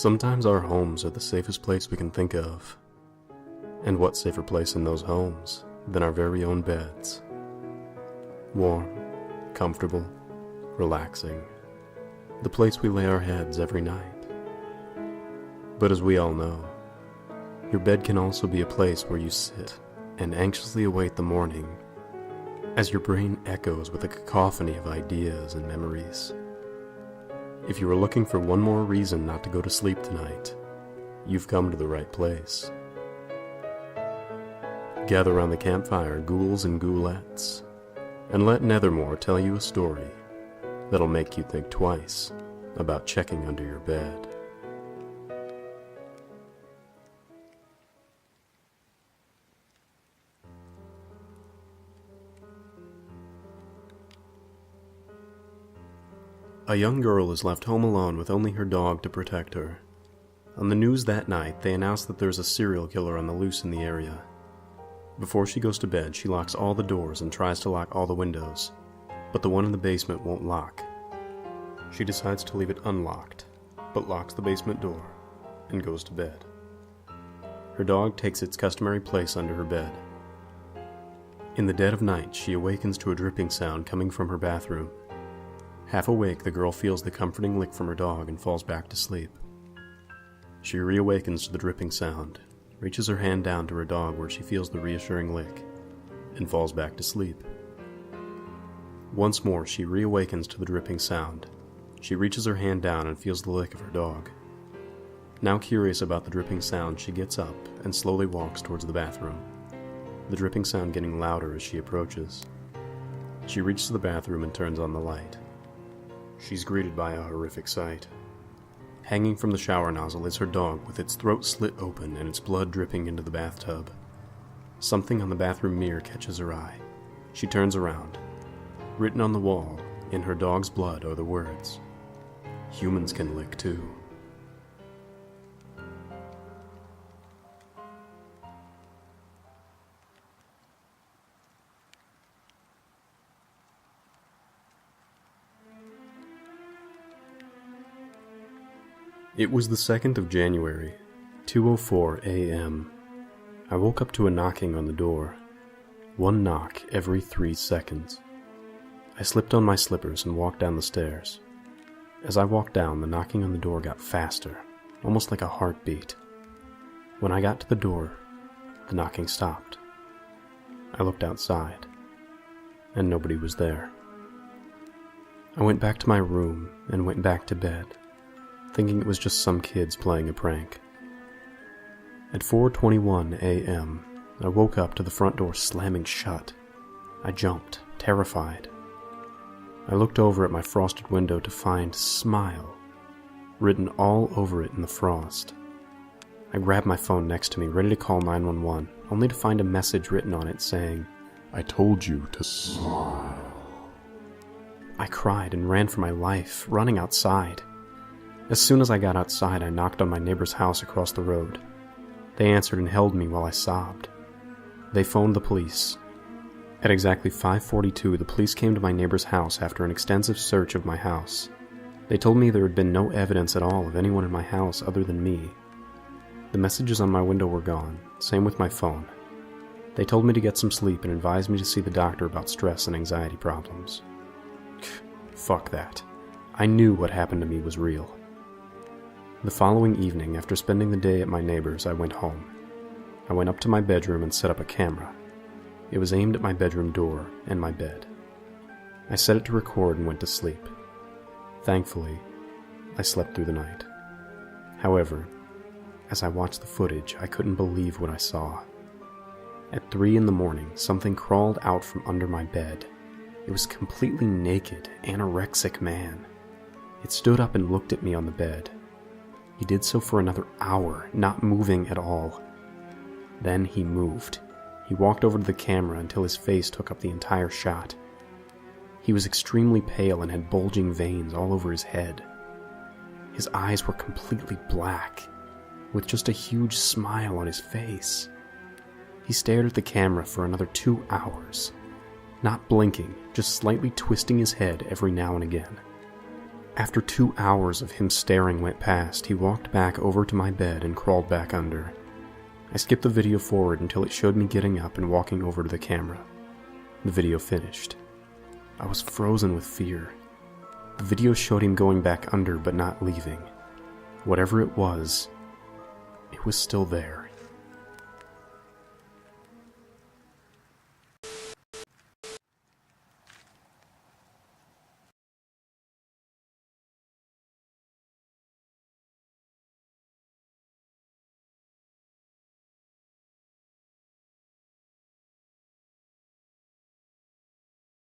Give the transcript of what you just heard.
Sometimes our homes are the safest place we can think of. And what safer place in those homes than our very own beds? Warm, comfortable, relaxing. The place we lay our heads every night. But as we all know, your bed can also be a place where you sit and anxiously await the morning as your brain echoes with a cacophony of ideas and memories. If you are looking for one more reason not to go to sleep tonight, you've come to the right place. Gather around the campfire, ghouls and ghoulettes, and let Nethermore tell you a story that'll make you think twice about checking under your bed. A young girl is left home alone with only her dog to protect her. On the news that night, they announce that there's a serial killer on the loose in the area. Before she goes to bed, she locks all the doors and tries to lock all the windows, but the one in the basement won't lock. She decides to leave it unlocked, but locks the basement door and goes to bed. Her dog takes its customary place under her bed. In the dead of night, she awakens to a dripping sound coming from her bathroom. Half awake, the girl feels the comforting lick from her dog and falls back to sleep. She reawakens to the dripping sound, reaches her hand down to her dog where she feels the reassuring lick, and falls back to sleep. Once more, she reawakens to the dripping sound. She reaches her hand down and feels the lick of her dog. Now curious about the dripping sound, she gets up and slowly walks towards the bathroom, the dripping sound getting louder as she approaches. She reaches the bathroom and turns on the light. She's greeted by a horrific sight. Hanging from the shower nozzle is her dog with its throat slit open and its blood dripping into the bathtub. Something on the bathroom mirror catches her eye. She turns around. Written on the wall, in her dog's blood, are the words, "Humans can lick too." It was the 2nd of January, 2:04 a.m. I woke up to a knocking on the door. One knock every 3 seconds. I slipped on my slippers and walked down the stairs. As I walked down, the knocking on the door got faster, almost like a heartbeat. When I got to the door, the knocking stopped. I looked outside, and nobody was there. I went back to my room and went back to bed, thinking it was just some kids playing a prank. At 4:21 a.m., I woke up to the front door slamming shut. I jumped, terrified. I looked over at my frosted window to find "Smile" written all over it in the frost. I grabbed my phone next to me, ready to call 911, only to find a message written on it saying, "I told you to smile." I cried and ran for my life, running outside. As soon as I got outside, I knocked on my neighbor's house across the road. They answered and held me while I sobbed. They phoned the police. At exactly 5:42, the police came to my neighbor's house after an extensive search of my house. They told me there had been no evidence at all of anyone in my house other than me. The messages on my window were gone, same with my phone. They told me to get some sleep and advised me to see the doctor about stress and anxiety problems. Fuck that. I knew what happened to me was real. The following evening, after spending the day at my neighbor's, I went home. I went up to my bedroom and set up a camera. It was aimed at my bedroom door and my bed. I set it to record and went to sleep. Thankfully, I slept through the night. However, as I watched the footage, I couldn't believe what I saw. At 3 a.m, something crawled out from under my bed. It was a completely naked, anorexic man. It stood up and looked at me on the bed. He did so for another hour, not moving at all. Then he moved. He walked over to the camera until his face took up the entire shot. He was extremely pale and had bulging veins all over his head. His eyes were completely black, with just a huge smile on his face. He stared at the camera for another 2 hours, not blinking, just slightly twisting his head every now and again. After 2 hours of him staring went past, he walked back over to my bed and crawled back under. I skipped the video forward until it showed me getting up and walking over to the camera. The video finished. I was frozen with fear. The video showed him going back under but not leaving. Whatever it was still there.